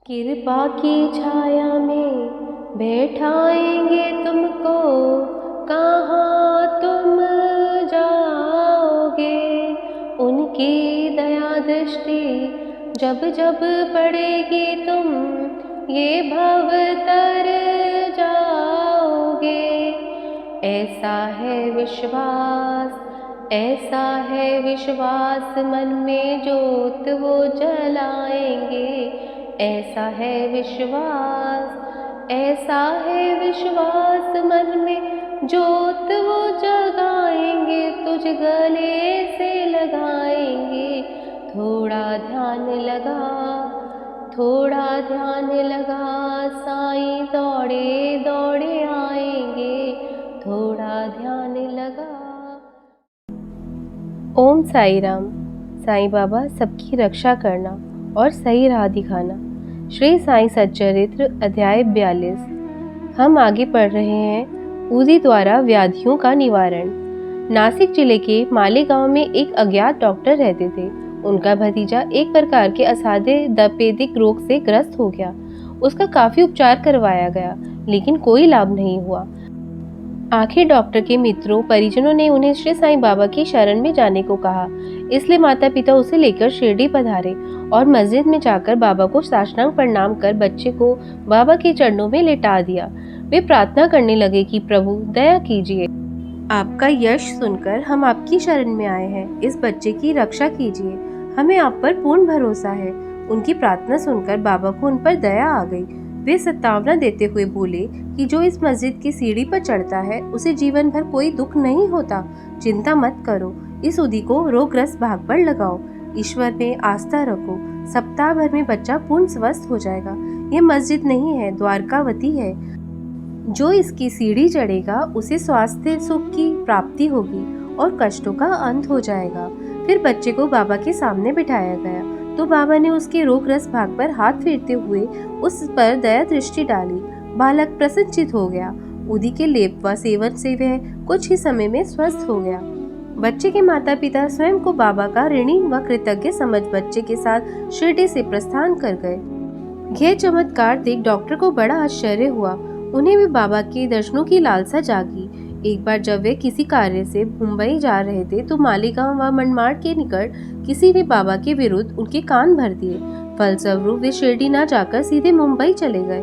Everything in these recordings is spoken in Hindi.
कृपा की छाया में बैठाएंगे तुमको, कहाँ तुम जाओगे। उनकी दया दृष्टि जब जब पड़ेगी, तुम ये भव तर जाओगे। ऐसा है विश्वास, ऐसा है विश्वास, मन में जोत वो जलाएंगे। ऐसा है विश्वास, ऐसा है विश्वास, मन में जोत वो जगाएंगे, तुझ गले से लगाएंगे। थोड़ा ध्यान लगा, थोड़ा ध्यान लगा, साईं दौड़े दौड़े आएंगे। थोड़ा ध्यान लगा। ओम साई राम। साईं बाबा सबकी रक्षा करना और सही राह दिखाना। श्री साईं सच्चरित्र अध्याय 42। हम आगे पढ़ रहे हैं ऊदी द्वारा व्याधियों का निवारण। नासिक जिले के मालेगांव में एक अज्ञात डॉक्टर रहते थे। उनका भतीजा एक प्रकार के असाध्य तपेदिक रोग से ग्रस्त हो गया। उसका काफी उपचार करवाया गया, लेकिन कोई लाभ नहीं हुआ। आखिर डॉक्टर के मित्रों परिजनों ने उन्हें श्री साईं बाबा की शरण में जाने को कहा। इसलिए माता पिता उसे लेकर शिरडी पधारे और मस्जिद में जाकर बाबा को साष्टांग प्रणाम कर बच्चे को बाबा के चरणों में लेटा दिया। वे प्रार्थना करने लगे कि प्रभु दया कीजिए, आपका यश सुनकर हम आपकी शरण में आए हैं। इस बच्चे की रक्षा कीजिए, हमें आप पर पूर्ण भरोसा है। उनकी प्रार्थना सुनकर बाबा को उन पर दया आ गई। वे सत्तावना देते हुए बोले कि जो इस मस्जिद की सीढ़ी पर चढ़ता है उसे जीवन भर कोई दुख नहीं होता। चिंता मत करो, इस उदी को रोगग्रस्त भाग पर लगाओ, ईश्वर में आस्था रखो, सप्ताह भर में बच्चा पूर्ण स्वस्थ हो जाएगा। ये मस्जिद नहीं है, द्वारकावती है। जो इसकी सीढ़ी चढ़ेगा उसे स्वास्थ्य सुख की प्राप्ति होगी और कष्टों का अंत हो जाएगा। फिर बच्चे को बाबा के सामने बिठाया गया तो बाबा ने उसके रोगग्रस्त भाग पर हाथ फेरते हुए उस पर दया दृष्टि डाली। बालक प्रसन्नचित हो गया। उदी के लेप व सेवन से वह कुछ ही समय में स्वस्थ हो गया। बच्चे के माता पिता स्वयं को बाबा का ऋणी व कृतज्ञ समझ बच्चे के साथ शिरडी से प्रस्थान कर गए। यह चमत्कार देख डॉक्टर को बड़ा आश्चर्य हुआ। उन्हें भी बाबा के दर्शनों की लालसा जागी। एक बार जब वे किसी कार्य से मुंबई जा रहे थे तो मालेगांव व मनमाड़ के निकट किसी ने बाबा के विरुद्ध उनके कान भर दिए। फलस्वरूप वे शिरडी न जाकर सीधे मुंबई चले गए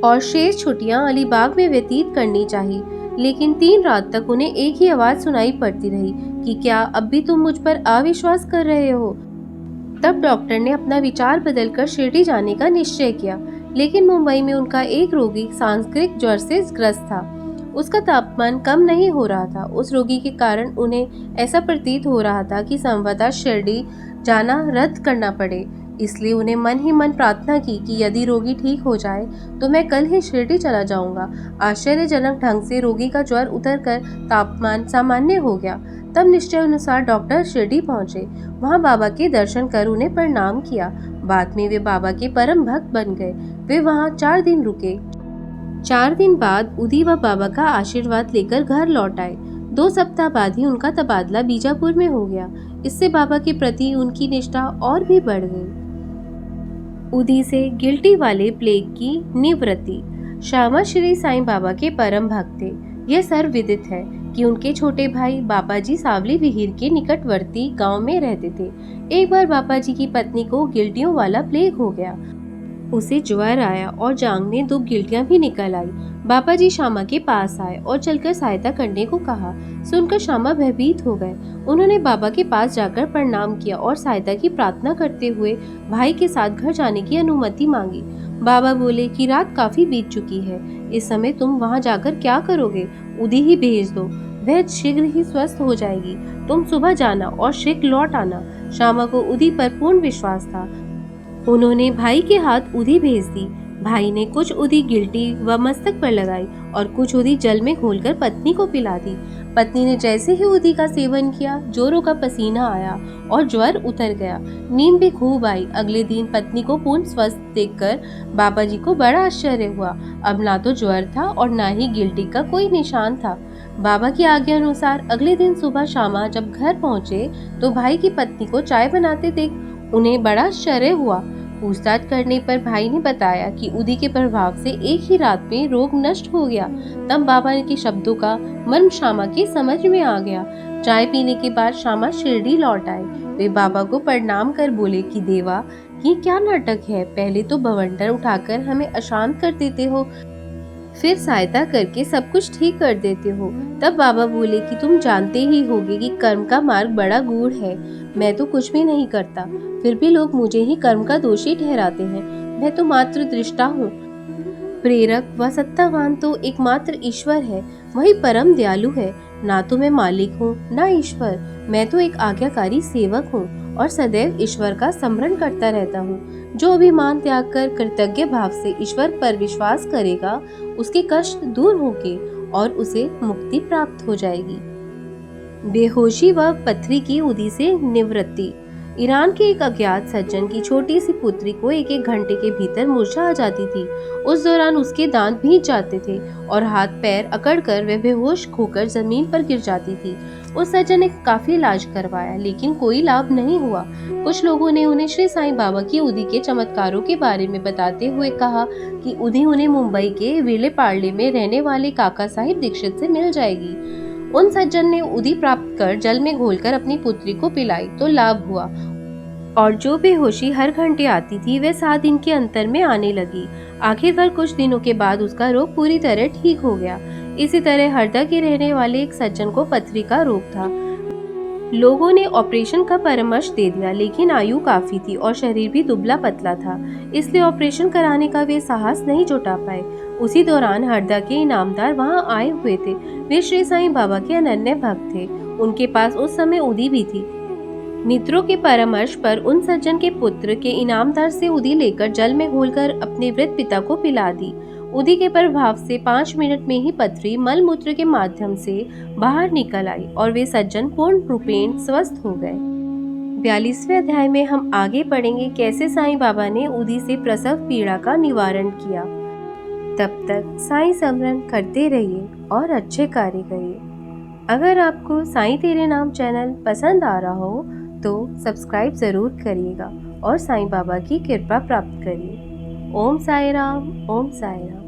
और शेष छुट्टियां अलीबाग में व्यतीत करनी चाहिए। लेकिन 3 रात तक उन्हें एक ही आवाज सुनाई पड़ती रही कि क्या अब भी तुम मुझ पर अविश्वास कर रहे हो। तब डॉक्टर ने अपना विचार बदलकर शिरडी जाने का निश्चय किया। लेकिन मुंबई में उनका एक रोगी सांक्रामिक ज्वर से ग्रस्त था। उसका तापमान कम नहीं हो रहा था। उस रोगी के कारण उन्हें ऐसा प्रतीत हो रहा था कि संभवतः शिरडी जाना रद्द करना पड़े। इसलिए उन्हें मन ही मन प्रार्थना की कि यदि रोगी ठीक हो जाए तो मैं कल ही शिरडी चला जाऊंगा। आश्चर्यजनक ढंग से रोगी का ज्वर उतरकर तापमान सामान्य हो गया। तब निश्चय अनुसार डॉक्टर शिरडी पहुंचे। वहां बाबा के दर्शन कर उन्हें प्रणाम किया। बाद में वे बाबा के परम भक्त बन गए। वे वहां 4 दिन रुके। 4 दिन बाद उदी व बाबा का आशीर्वाद लेकर घर लौट आए। 2 सप्ताह बाद ही उनका तबादला बीजापुर में हो गया। इससे बाबा के प्रति उनकी निष्ठा और भी बढ़ गई। उदी से गिल्टी वाले प्लेग की निवृत्ति। श्यामा श्री साईं बाबा के परम भक्त थे। यह सर्वविदित है कि उनके छोटे भाई बाबाजी सावली विहीर के निकटवर्ती गांव में रहते थे। एक बार बाबाजी की पत्नी को गिल्टियों वाला प्लेग हो गया। उसे ज्वर आया और जांघ में 2 गिल्टियां भी निकल आई। बाबाजी श्यामा के पास आए और चलकर सहायता करने को कहा। सुनकर श्यामा भयभीत हो गए। उन्होंने बाबा के पास जाकर प्रणाम किया और सहायता की प्रार्थना करते हुए भाई के साथ घर जाने की अनुमति मांगी। बाबा बोले कि रात काफी बीत चुकी है, इस समय तुम वहां जाकर क्या करोगे? उदी ही भेज दो, वह शीघ्र ही स्वस्थ हो जाएगी। तुम सुबह जाना और शीघ्र लौट आना। श्यामा को उदी पर पूर्ण विश्वास था। उन्होंने भाई के हाथ उदी भेज दी। भाई ने कुछ उदी गिल्टी व मस्तक पर लगाई और कुछ उदी जल में घोलकर पत्नी को पिला दी। पत्नी ने जैसे ही उदी का सेवन किया, जोरों का पसीना आया और ज्वर उतर गया। नींद भी खूब आई। अगले दिन पत्नी को पूर्ण स्वस्थ देखकर बाबा जी को बड़ा आश्चर्य हुआ। अब ना तो ज्वर था और ना ही गिल्टी का कोई निशान था। बाबा की आज्ञा अनुसार अगले दिन सुबह श्यामा जब घर पहुंचे तो भाई की पत्नी को चाय बनाते देख उन्हें बड़ा आश्चर्य हुआ। पूछताछ करने पर भाई ने बताया कि उदी के प्रभाव से एक ही रात में रोग नष्ट हो गया। तब बाबा के शब्दों का मर्म श्यामा की समझ में आ गया। चाय पीने के बाद श्यामा शिरडी लौट आए। वे बाबा को प्रणाम कर बोले कि देवा, ये क्या नाटक है? पहले तो बवंडर उठाकर हमें अशांत कर देते हो, फिर सहायता करके सब कुछ ठीक कर देते हो। तब बाबा बोले कि तुम जानते ही होगे कि कर्म का मार्ग बड़ा गूढ़ है। मैं तो कुछ भी नहीं करता, फिर भी लोग मुझे ही कर्म का दोषी ठहराते हैं। मैं तो मात्र दृष्टा हूँ। प्रेरक व सत्तावान तो एकमात्र ईश्वर है, वही परम दयालु है। ना तो मैं मालिक हूँ, ना ईश्वर। मैं तो एक आज्ञाकारी सेवक हूँ और सदैव ईश्वर का स्मरण करता रहता हूँ। जो अभिमान त्याग कर कृतज्ञ भाव से ईश्वर पर विश्वास करेगा, उसके कष्ट दूर होंगे और उसे मुक्ति प्राप्त हो जाएगी। बेहोशी व पथरी की उदी से निवृत्ति। ईरान के एक अज्ञात सज्जन की छोटी सी पुत्री को एक घंटे के भीतर मूर्छा आ जाती थी। उस दौरान उसके दांत भीग जाते थे और हाथ पैर अकड़कर वह बेहोश होकर जमीन पर गिर जाती थी। उस सज्जन ने काफी इलाज करवाया, लेकिन कोई लाभ नहीं हुआ। कुछ लोगों ने उन्हें श्री साईं बाबा की उदी के चमत्कारों के बारे में बताते हुए कहा कि उदी उन्हें मुंबई के विलेपार्ले में रहने वाले काका साहिब दीक्षित से मिल जाएगी। उन सज्जन ने उदी प्राप्त कर जल में घोलकर अपनी पुत्री को पिलाई तो लाभ हुआ और जो बेहोशी हर घंटे आती थी वह 7 दिन के अंतर में आने लगी। आखिरकार कुछ दिनों के बाद उसका रोग पूरी तरह ठीक हो गया। इसी तरह हरदा के रहने वाले एक सज्जन को पथरी का रोग था। लोगों ने ऑपरेशन का परामर्श दे दिया, लेकिन आयु काफी थी और शरीर भी दुबला पतला था, इसलिए ऑपरेशन कराने का वे साहस नहीं जुटा पाए। उसी दौरान हरदा के इनामदार वहां आए हुए थे। वे श्री साईं बाबा के अनन्य भक्त थे। उनके पास उस समय उदी भी थी। मित्रों के परामर्श पर उन सज्जन के पुत्र के इनामदार से उदी लेकर जल में घोलकर अपने वृद्ध पिता को पिला दी। उदी के प्रभाव से 5 मिनट में ही पथरी मल मूत्र के माध्यम से बाहर निकल आई और वे सज्जन पूर्ण रूपेण स्वस्थ हो गए। 42वें अध्याय में हम आगे पढ़ेंगे कैसे साईं बाबा ने उदी से प्रसव पीड़ा का निवारण किया। तब तक साईं स्मरण करते रहिए और अच्छे कार्य करिए। अगर आपको साईं तेरे नाम चैनल पसंद आ रहा हो तो सब्सक्राइब जरूर करिएगा और साईं बाबा की कृपा प्राप्त करिए। ओम साई राम, ओम साई राम।